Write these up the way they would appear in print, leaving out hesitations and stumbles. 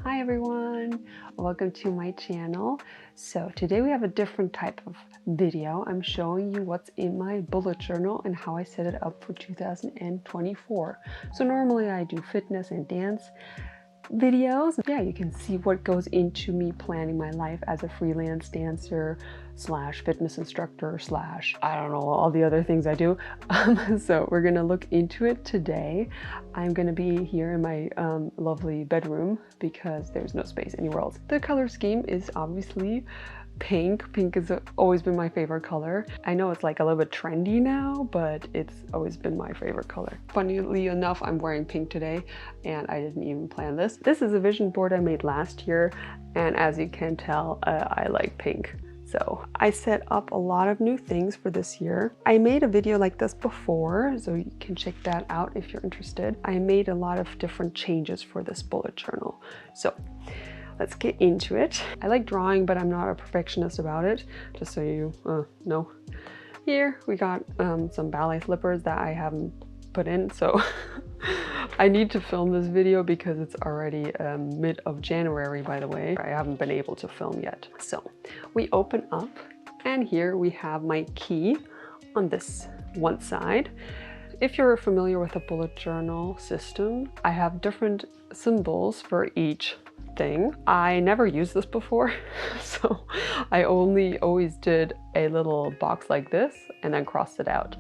Hi everyone, welcome to my channel. So today we have a different type of video. I'm showing you what's in my bullet journal and how I set it up for 2024. So normally I do fitness and dance videos. Yeah, you can see what goes into me planning my life as a freelance dancer slash fitness instructor slash I don't know, all the other things I do. So we're gonna look into it today. I'm gonna be here in my lovely bedroom because there's no space anywhere else. The color scheme is obviously pink. Pink has always been my favorite color. I know it's like a little bit trendy now, but it's always been my favorite color. Funnily enough, I'm wearing pink today and I didn't even plan this. This is a vision board I made last year, and as you can tell, I like pink. So I set up a lot of new things for this year. I made a video like this before, so you can check that out if you're interested. I made a lot of different changes for this bullet journal. So let's get into it. I like drawing, but I'm not a perfectionist about it, just so you know. Here we got some ballet slippers that I haven't put in, so I need to film this video because it's already mid of January, by the way. I haven't been able to film yet. So we open up and here we have my key on this one side. If you're familiar with a bullet journal system, I have different symbols for each thing. I never used this before, so I always did a little box like this and then crossed it out.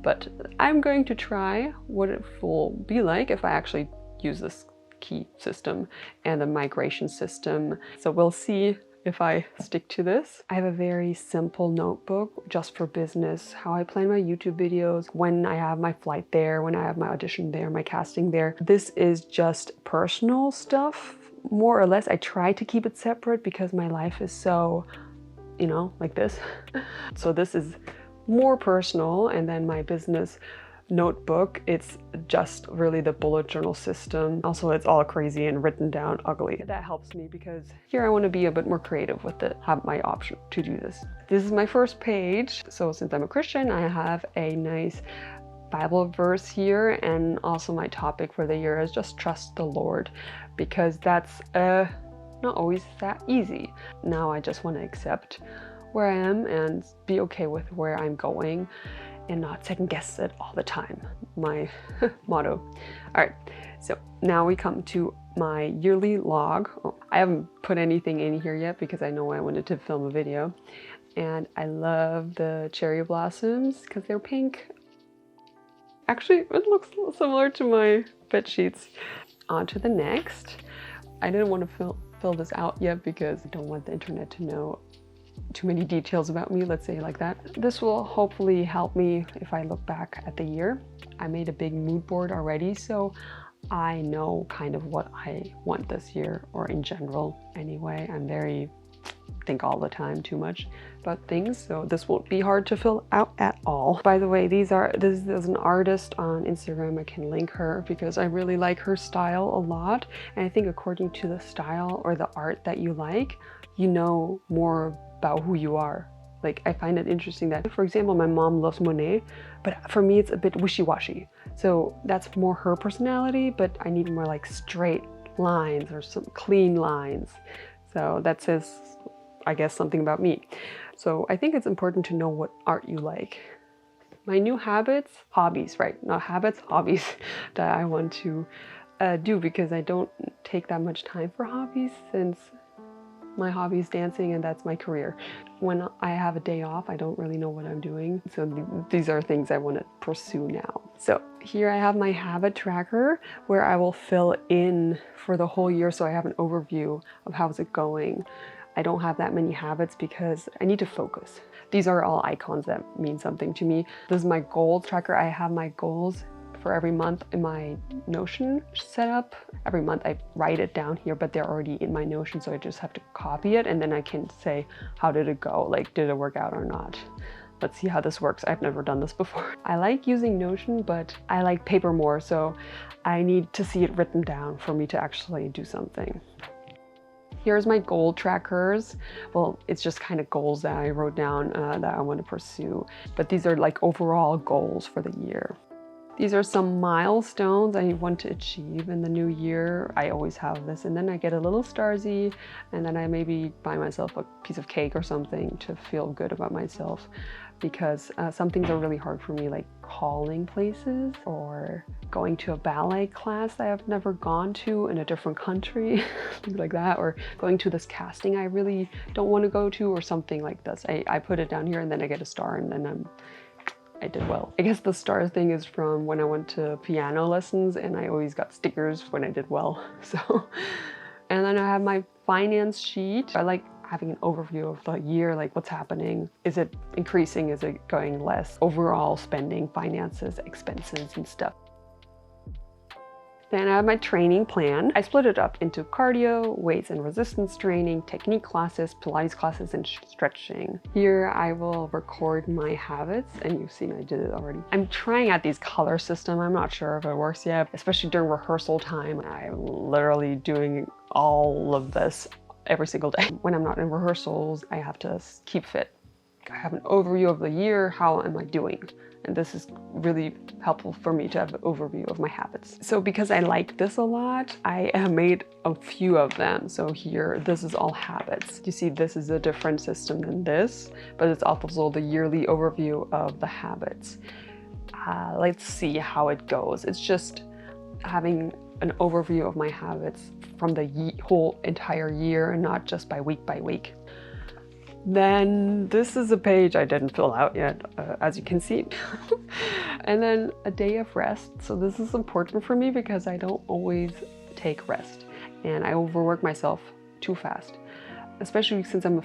But I'm going to try what it will be like if I actually use this key system and the migration system. So we'll see if I stick to this. I have a very simple notebook just for business, how I plan my YouTube videos, when I have my flight there, when I have my audition there, my casting there. This is just personal stuff, more or less. I try to keep it separate because my life is so, you know, like this. So this is more personal, and then my business notebook, it's just really the bullet journal system. Also, it's all crazy and written down ugly. That helps me because here I want to be a bit more creative with it, have my option to do this. This is my first page. So since I'm a Christian, I have a nice Bible verse here, and also my topic for the year is just trust the Lord, because that's not always that easy. Now I just want to accept where I am and be okay with where I'm going and not second guess it all the time. My motto. All right, so now we come to my yearly log. Oh, I haven't put anything in here yet because I know I wanted to film a video. And I love the cherry blossoms because they're pink. Actually, it looks similar to my bed sheets. On to the next. I didn't want to fill this out yet because I don't want the internet to know too many details about me, let's say it like that. This will hopefully help me if I look back at the year. I made a big mood board already, so I know kind of what I want this year, or in general anyway. I'm very think all the time too much about things, so this won't be hard to fill out at all. By the way, this is an artist on Instagram. I can link her because I really like her style a lot, and I think according to the style or the art that you like, you know more about who you are. Like, I find it interesting that, for example, my mom loves Monet, but for me it's a bit wishy-washy. So that's more her personality, but I need more like straight lines or some clean lines. So that says, I guess, something about me. So I think it's important to know what art you like. My new hobbies, right? Not habits, hobbies that I want to do, because I don't take that much time for hobbies since my hobby is dancing and that's my career. When I have a day off, I don't really know what I'm doing. So these are things I want to pursue now. So here I have my habit tracker where I will fill in for the whole year, so I have an overview of how's it going. I don't have that many habits because I need to focus. These are all icons that mean something to me. This is my goals tracker. I have my goals for every month in my Notion setup. Every month I write it down here, but they're already in my Notion, so I just have to copy it and then I can say, how did it go? Like, did it work out or not? Let's see how this works. I've never done this before. I like using Notion, but I like paper more, so I need to see it written down for me to actually do something. Here's my goal trackers. Well, it's just kind of goals that I wrote down that I want to pursue, but these are like overall goals for the year. These are some milestones I want to achieve in the new year. I always have this, and then I get a little starsy, and then I maybe buy myself a piece of cake or something to feel good about myself, because some things are really hard for me, like calling places or going to a ballet class that I've never gone to in a different country, things like that, or going to this casting I really don't want to go to, or something like this. I put it down here and then I get a star, and then I did well. I guess the star thing is from when I went to piano lessons, and I always got stickers when I did well. So, and then I have my finance sheet. I like having an overview of the year, like what's happening. Is it increasing? Is it going less? Overall spending, finances, expenses and stuff. Then I have my training plan. I split it up into cardio, weights and resistance training, technique classes, Pilates classes, and stretching. Here I will record my habits, and you've seen I did it already. I'm trying out these color system. I'm not sure if it works yet, especially during rehearsal time. I'm literally doing all of this every single day. When I'm not in rehearsals, I have to keep fit. I have an overview of the year. How am I doing? And this is really helpful for me to have an overview of my habits. So because I like this a lot, I have made a few of them. So here, this is all habits. You see, this is a different system than this, but it's also the yearly overview of the habits. Let's see how it goes. It's just having an overview of my habits from the whole entire year and not just by week. Then this is a page I didn't fill out yet, as you can see. And then a day of rest. So this is important for me because I don't always take rest and I overwork myself too fast, especially since I'm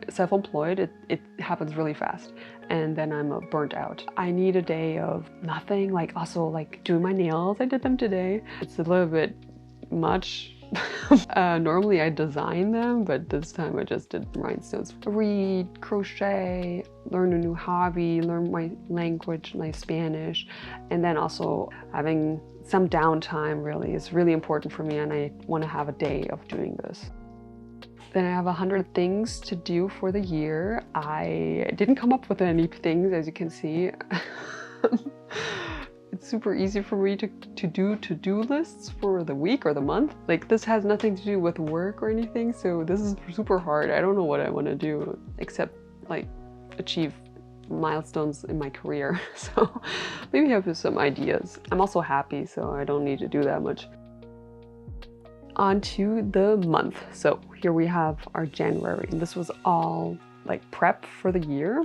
self-employed. It happens really fast, and then I'm burnt out. I need a day of nothing, like also like doing my nails. I did them today. It's a little bit much. Normally I design them, but this time I just did rhinestones. Read, crochet, learn a new hobby, learn my language, my Spanish, and then also having some downtime really is really important for me, and I want to have a day of doing this. Then I have 100 things to do for the year. I didn't come up with any things, as you can see. It's super easy for me to do to-do lists for the week or the month. Like, this has nothing to do with work or anything, so this is super hard. I don't know what I want to do except like achieve milestones in my career. So maybe I have some ideas. I'm also happy, so I don't need to do that much. On to the month. So here we have our January, and this was all like prep for the year.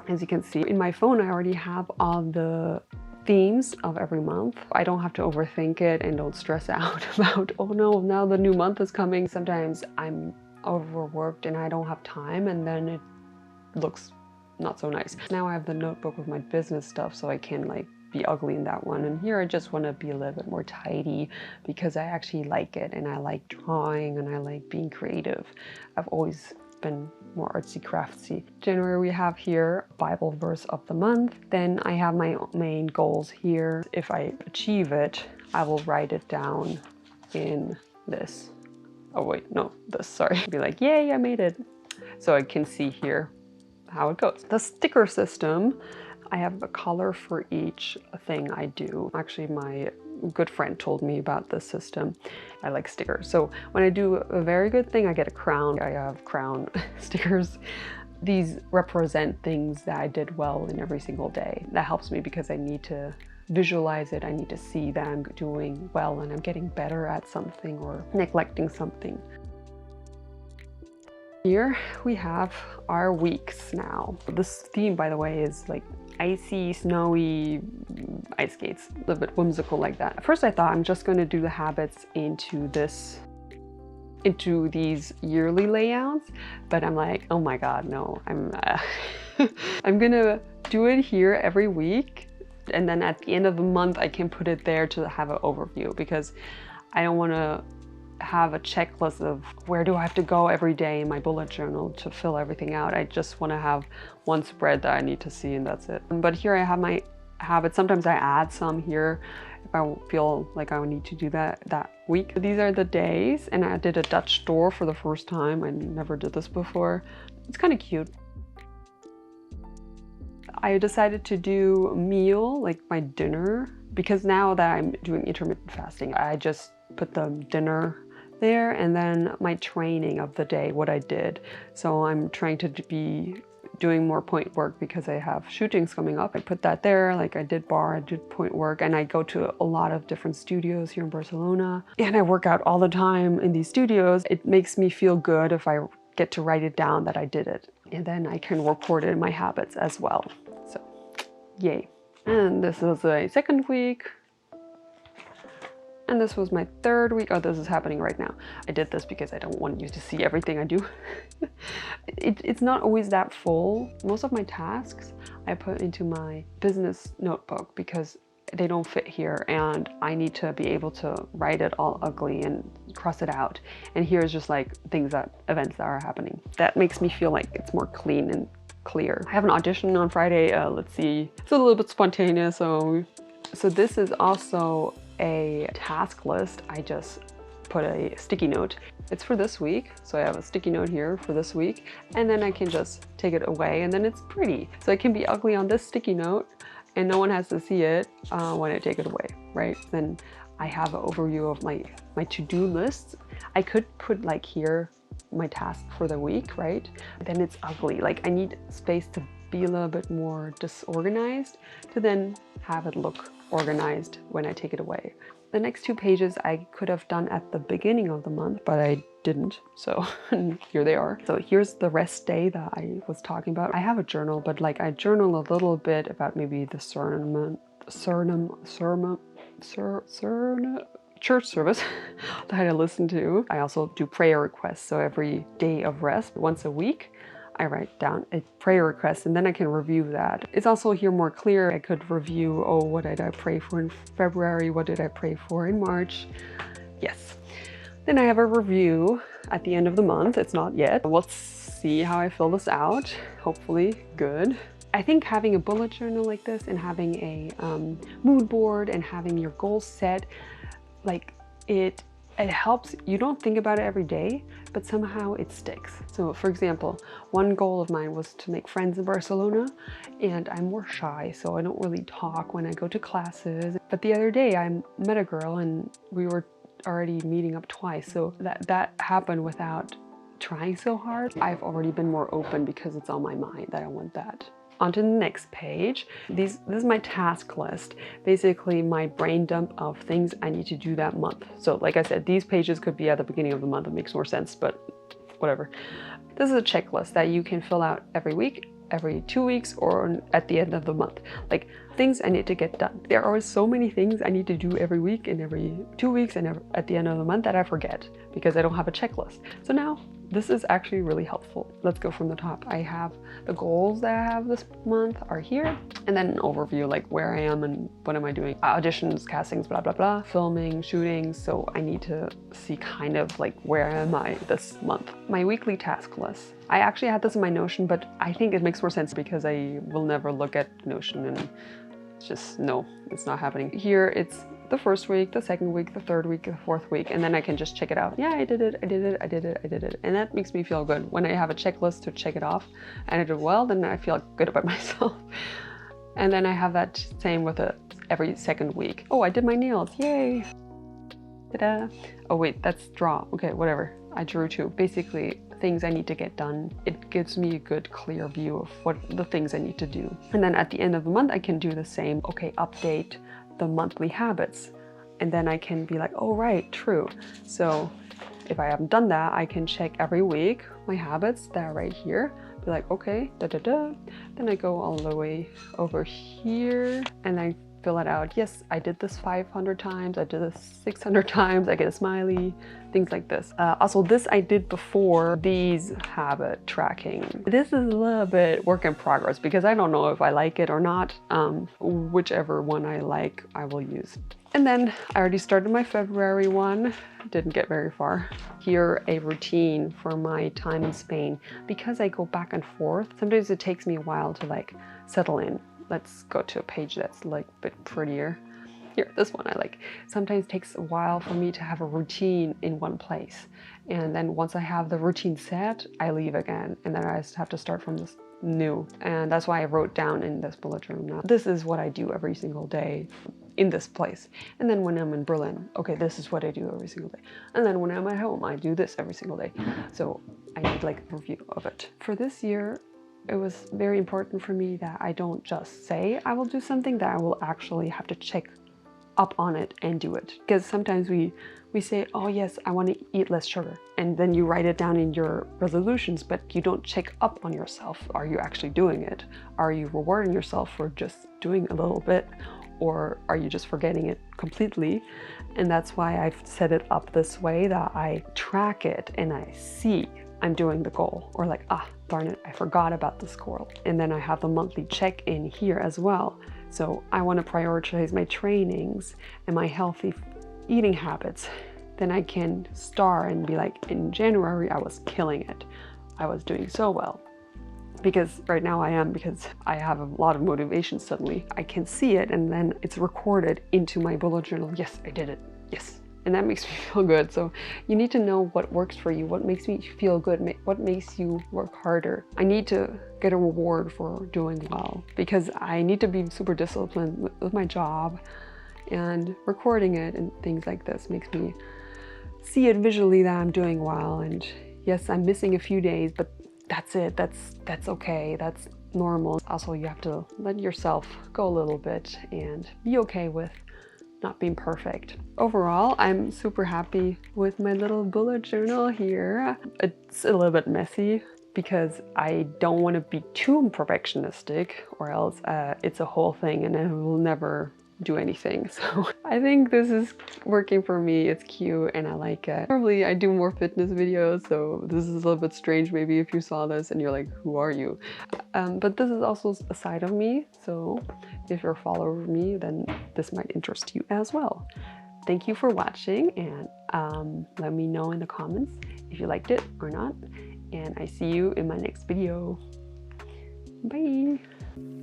As you can see in my phone, I already have all the themes of every month. I don't have to overthink it and don't stress out about, oh no, now the new month is coming. Sometimes I'm overworked and I don't have time, and then it looks not so nice. Now I have the notebook with my business stuff, so I can like be ugly in that one. And here I just want to be a little bit more tidy because I actually like it, and I like drawing and I like being creative. I've always been more artsy craftsy. January we have here Bible verse of the month. Then I have my main goals here. If I achieve it, I will write it down in this. Oh wait, no, this, sorry. Be like, yay, I made it. So I can see here how it goes. The sticker system, I have a color for each thing I do. Actually, my good friend told me about this system. I like stickers. So when I do a very good thing, I get a crown. I have crown stickers. These represent things that I did well in every single day. That helps me because I need to visualize it. I need to see that I'm doing well and I'm getting better at something or neglecting something. Here we have our weeks now. This theme, by the way, is like icy, snowy ice skates, a little bit whimsical like that. At first I thought I'm just going to do the habits into these yearly layouts, but I'm like, oh my god, no, I'm gonna do it here every week, and then at the end of the month I can put it there to have an overview, because I don't want to have a checklist of where do I have to go every day in my bullet journal to fill everything out. I just want to have one spread that I need to see, and that's it. But here I have my habits. Sometimes I add some here if I feel like I need to do that week. These are the days, and I did a Dutch door for the first time. I never did this before. It's kind of cute. I decided to do meal, like my dinner, because now that I'm doing intermittent fasting, I just put the dinner there and then my training of the day, what I did. So I'm trying to be doing more point work because I have shootings coming up. I put that there, like I did bar, I did point work, and I go to a lot of different studios here in Barcelona. And I work out all the time in these studios. It makes me feel good if I get to write it down that I did it. And then I can report it in my habits as well. So, yay. And this was a second week. And this was my third week. Oh, this is happening right now. I did this because I don't want you to see everything I do. It's not always that full. Most of my tasks I put into my business notebook because they don't fit here and I need to be able to write it all ugly and cross it out. And here's just like events that are happening. That makes me feel like it's more clean and clear. I have an audition on Friday. Let's see. It's a little bit spontaneous. So this is also a task list. I just put a sticky note. It's for this week. So I have a sticky note here for this week and then I can just take it away and then it's pretty. So it can be ugly on this sticky note and no one has to see it when I take it away, right? Then I have an overview of my to-do lists. I could put like here my task for the week, right? Then it's ugly. Like I need space to be a little bit more disorganized to then have it look organized when I take it away. The next 2 pages I could have done at the beginning of the month, but I didn't. So here they are. So here's the rest day that I was talking about. I have a journal, but like I journal a little bit about maybe the church service that I listen to. I also do prayer requests. So every day of rest, once a week, I write down a prayer request and then I can review that. It's also here more clear. I could review, oh, what did I pray for in February? What did I pray for in March? Yes. Then I have a review at the end of the month. It's not yet. Let's see how I fill this out. Hopefully good. I think having a bullet journal like this and having a mood board and having your goals set, like it helps. You don't think about it every day, but somehow it sticks. So for example, one goal of mine was to make friends in Barcelona and I'm more shy, so I don't really talk when I go to classes. But the other day I met a girl and we were already meeting up twice. So that happened without trying so hard. I've already been more open because it's on my mind that I want that. On to the next page. This is my task list, basically my brain dump of things I need to do that month. So like I said, these pages could be at the beginning of the month. It makes more sense, but whatever. This is a checklist that you can fill out every week, every 2 weeks, or at the end of the month. Like things I need to get done. There are so many things I need to do every week and every 2 weeks and at the end of the month that I forget because I don't have a checklist. So now this is actually really helpful. Let's go from the top. I have the goals that I have this month are here, and then an overview like where I am and what am I doing. Auditions, castings, blah, blah, blah, filming, shooting. So I need to see kind of like where am I this month. My weekly task list. I actually had this in my Notion, but I think it makes more sense because I will never look at Notion and just no, it's not happening. Here it's the first week, the second week, the third week, the fourth week, and then I can just check it out. Yeah, I did it, I did it, I did it, I did it. And that makes me feel good. When I have a checklist to check it off and I did well, then I feel good about myself. And then I have that same with every second week. Oh, I did my nails, yay. Ta-da. Oh wait, that's draw. Okay, whatever. I drew too. Basically, things I need to get done. It gives me a good, clear view of what the things I need to do. And then at the end of the month, I can do the same. Okay, update the monthly habits. And then I can be like, oh, right, true. So if I haven't done that, I can check every week my habits that are right here. Be like, okay, da da da. Then I go all the way over here and I fill it out. Yes, I did this 500 times. I did this 600 times. I get a smiley, things like this. Also, this I did before these habit tracking. This is a little bit work in progress because I don't know if I like it or not. Whichever one I like, I will use. And then I already started my February one. Didn't get very far. Here, a routine for my time in Spain. Because I go back and forth, sometimes it takes me a while to like settle in. Let's go to a page that's like a bit prettier. Here, this one I like. Sometimes it takes a while for me to have a routine in one place. And then once I have the routine set, I leave again. And then I just have to start from this new. And that's why I wrote down in this bullet journal now, this is what I do every single day in this place. And then when I'm in Berlin, okay, this is what I do every single day. And then when I'm at home, I do this every single day. So I need like a review of it. For this year, it was very important for me that I don't just say I will do something, that I will actually have to check up on it and do it. Because sometimes we say, oh yes, I want to eat less sugar. And then you write it down in your resolutions, but you don't check up on yourself. Are you actually doing it? Are you rewarding yourself for just doing a little bit? Or are you just forgetting it completely? And that's why I've set it up this way, that I track it and I see I'm doing the goal, or like, ah, darn it, I forgot about this goal. And then I have the monthly check-in here as well. So I want to prioritize my trainings and my healthy eating habits. Then I can start and be like, in January, I was killing it. I was doing so well. Because right now I am, because I have a lot of motivation suddenly. I can see it and then it's recorded into my bullet journal. Yes, I did it. Yes. And that makes me feel good. So you need to know what works for you, what makes me feel good, what makes you work harder. I need to get a reward for doing well, because I need to be super disciplined with my job, and recording it and things like this makes me see it visually that I'm doing well. And yes, I'm missing a few days, but that's it. That's okay. That's normal. Also, you have to let yourself go a little bit and be okay with not being perfect. Overall, I'm super happy with my little bullet journal here. It's a little bit messy because I don't want to be too perfectionistic, or else it's a whole thing and I will never do anything. So I think this is working for me. It's cute and I like it. Probably I do more fitness videos, so this is a little bit strange maybe if you saw this and you're like, who are you? But this is also a side of me, so if you're a follower of me, then this might interest you as well. Thank you for watching, and let me know in the comments if you liked it or not, and I see you in my next video. Bye!